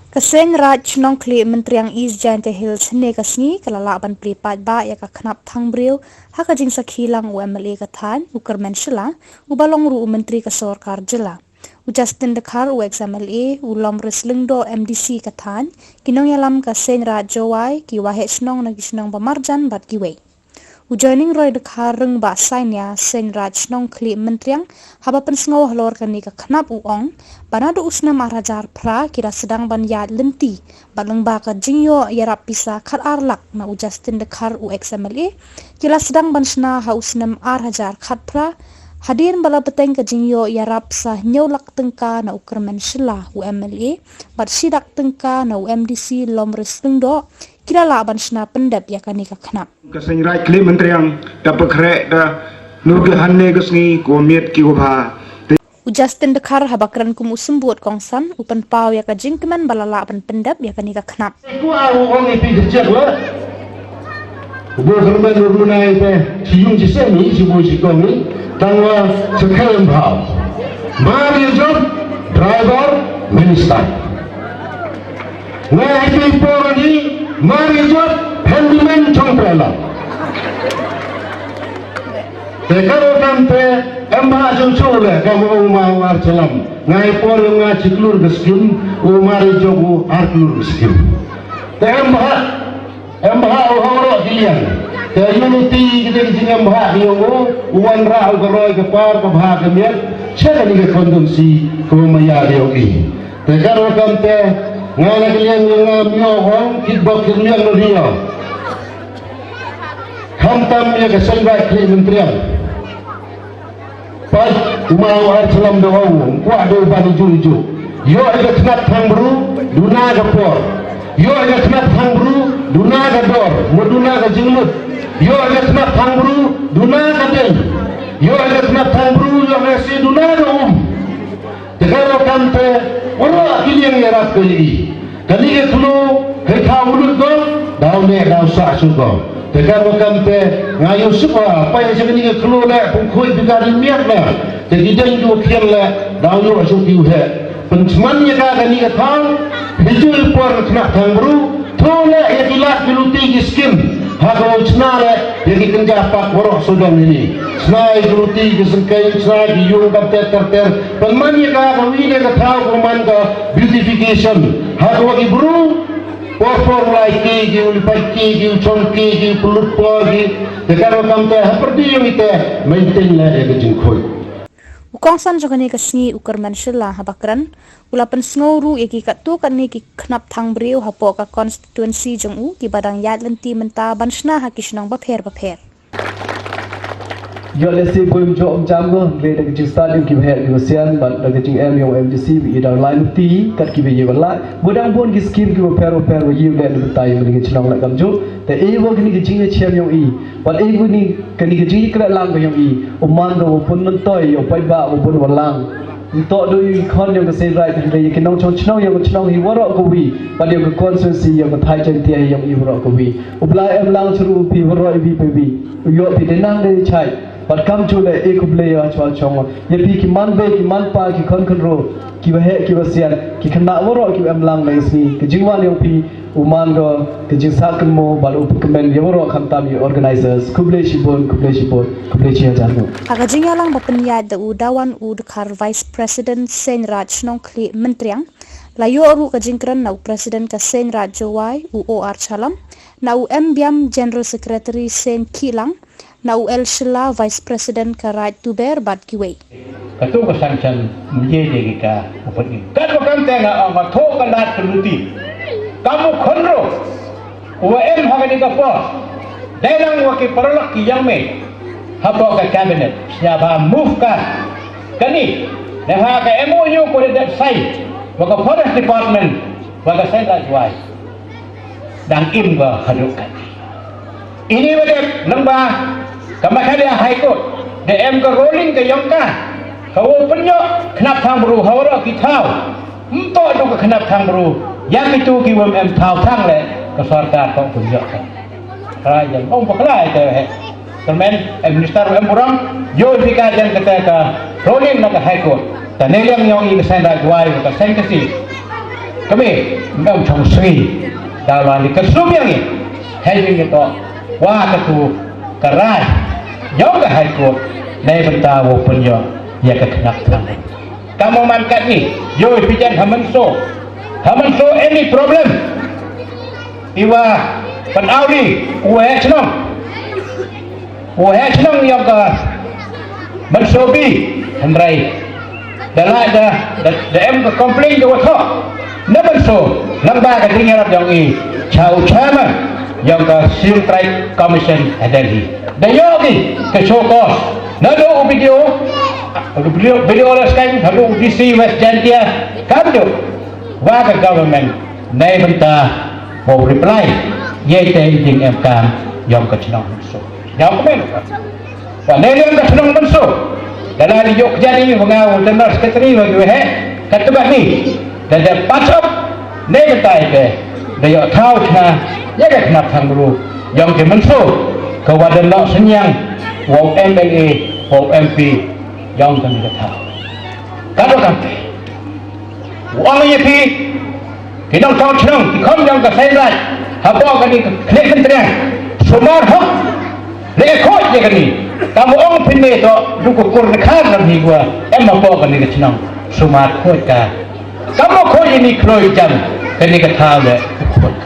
Kaseng Raj Shnong Khlieh Myntriang East Giant Hills Shne kasni kalala ban pripat ba ya ka Khnap Thangbriew ha ka jing sa Khilang UMLA kathan ukermen Shillong ubalong ru menteri ka sarkar jela Justin Dekhar UXMLA ulom wrestling do MDC kathan kinong yalam Kaseng Raj Jawai ki wahe Shnong nagi Shnong bamarjan bat kiwe Ujoining Roy Dekhar reng ba sainya Sen Raj Shnong Khlieh Myntriang haba pensngau halor kani ka Khnap uong Banado usna marajar pra kira sedang ban yad lenti baleng baka jingyo yarap pisa khat arlak na Justin Dekhar UXMLA kira sedang ban Shna ha usnam hajar khat pra hadir bala beteng ka jingyo yarap sa nyolak tengka na ukermen Shilla UMLA bat sidak tengka na UMDC lom wrestling do kira la ban Shna pendap yakani ka Khnap Kaseng Raj Khlieh Myntriang dapat krek da nuge hanne gesni komiet ki gobha Justin Dekhar habakran kum usembut kongsan upan pau ya ka jingkeman balala ban pendap ya kani ka Khnap ku au ong ipi jejak wa bo kermen runai pe siung jisemi sibu jikomi tangwa sekalem bhau mari job driver minister na ipi porani mari job handyman chongprala Tekaro kampe embah jauh-jauh kamu umar war jalan. Ngai por ngai ciklur geskim umar jogu arklur geskim. Te embah orang kilian. Te unity kita kini embah diogo uan rau keroi kepar kebah kemian. Cakap ni kondisi kumaya diogi. Tekaro kampe ngai kilian yang miohong kickbox kilian dia. Hantam ya Kaseng Raj Khlieh Myntriang. Pas umau arsalam doang, kuat do bani juju. Yo ada Khnap Thangbriew, duna gapor. Yo ada Khnap Thangbriew, duna gador, muduna gajinglut. Yo ada Khnap Thangbriew, duna gadel. Yo ada Khnap Thangbriew yang nasi duna doang. Tegaro kante, orang kilian yarap kali. Kali ke kulu, hekau mulut do, daune dau sah suka. Tegaro kante ngayu suka, apa yang sebini ke kulu le, pungkui bigari miat le. Jadi dia itu kian le, daunu asuk diuhe. Pencemannya kagak ni ketang, hijau por Khnap Thangbriew, tole ya kilat biluti kiskim. Hago Shna le, jadi kerja pak borok sodong ini. Shna biluti kisengkai, Shna diung kapter kapter. Pencemannya kagak wile ketang kuman ke beautification. Hago ibru. Por like ki ulipai ki chong ki pulut po ki dekaro kamte haperdi yung ite maintain la e jingkhoi Ukongsan jogani kasni ukerman Shilla habakran ulapan sngoru eki katu kani ki Khnap Thangbriew hapo ka constituency jong u ki badang yad lenti menta ban Shna ha kishnang bapher Yo lesi boim jo jamgo le de jing stadium ki bher ki sian ban de jing em yo MDC bi da line ti kat ki be wala bodang bon ki scheme ki pero yi le de tai ni ki chnong la kam jo te e wo ki jing le chem yo i wal e wo ni ki jing kra lang ko yo i man do pun man toy yo pai ba wo pun walang to do i khon yo se right le ki nong chong chnong yo chnong hi waro ko wi ban yo ko consensus yo ko thai chen ti yo i waro ko wi ubla em lang chru pi waro i bi pe bi yo bi de nang de chai But come to the eco-player chwal chong. Yepi ki man be ki man pa ki kon ro ki wahe ki wasian ki khna woro ki amlang na isni ki jingwal yo pi uman go ki jing sakal mo bal up kemen yoro khamtam yo organizers Khlieh chi janu. Aga jingyalang bapenyad da udawan Dekhar Vice President Sen Raj Shnong Khlieh Myntriang layo aru ka jingkran na President Kaseng Raj Jawai UOR Chalam na MBM General Secretary Sen Kilang na UL Shilla Vice President ka Raj Tuber bat kiwe. Katu ka sanction mujede ka upati. Katu kante na matho kanat keluti. Kamu khonro. UM hagani ka po. Dailang waki paralak ki yang me. Hapo ka cabinet. Siapa move ka. Kani. Neha ka MOU ko de site. Waka forest department. Waka central wise. Dan im ka hadukan. Ini wala lamba Meghalaya High Court de em ka rolling ka yongka kawo penyo Khnap Thangbriew hawara ki thau mto do ka Khnap Thangbriew yang itu ki wem em thau thang le ka sarkar ko punyo ka ra yang ong paklai te he termen minister em burang yo fika jan kata ka rolling na ka High Court ta neliang yong i ka sen rajwai ka sen kasi kami ngam chong sri dalam ni kesum yang ni having itu wah ketu kerai jauh ke high courtในบรรดาโวปนยอยากขนับทางกำมันกันนี่โยยพิจารณามันโซ any problem ที่ว่าปัญหานี้หัวชนองยังก็มันโซบีทำไรแต่ละเดเอ็มก็คอมเพลนอยู่ว่าท่อนั่นมันโซลำบากกันที่เงี้ยรับอย่างอีชาวชามันยังก็ซิลไตรคอมมิชชั่นให้ได้ดีแต่ยอดนี่ก็โชว์ก็Nado video orang sekarang halu DC West Jantia kado waga government nai benta mau reply ye te jing em kam yom ka chnong so yom komen wa ne yom ka chnong so dalam yok jadi mengau general secretary bagi he katba ni dan patch up ne benta ke da yo thau chna ye ka Khnap Thangbriew yom ke menso ka wadan lo senyang wong MLA wong MP yang kami kata kalau kami wong EP kita tahu senang dikam yang ke saya apa kan ni Khlieh Myntriang semua hak lekot je kan ni kamu orang pindah tu duku kurnikan lagi gua apa kan ni senang semua kot ka kamu kau ini kroy jam kan ni kata le kot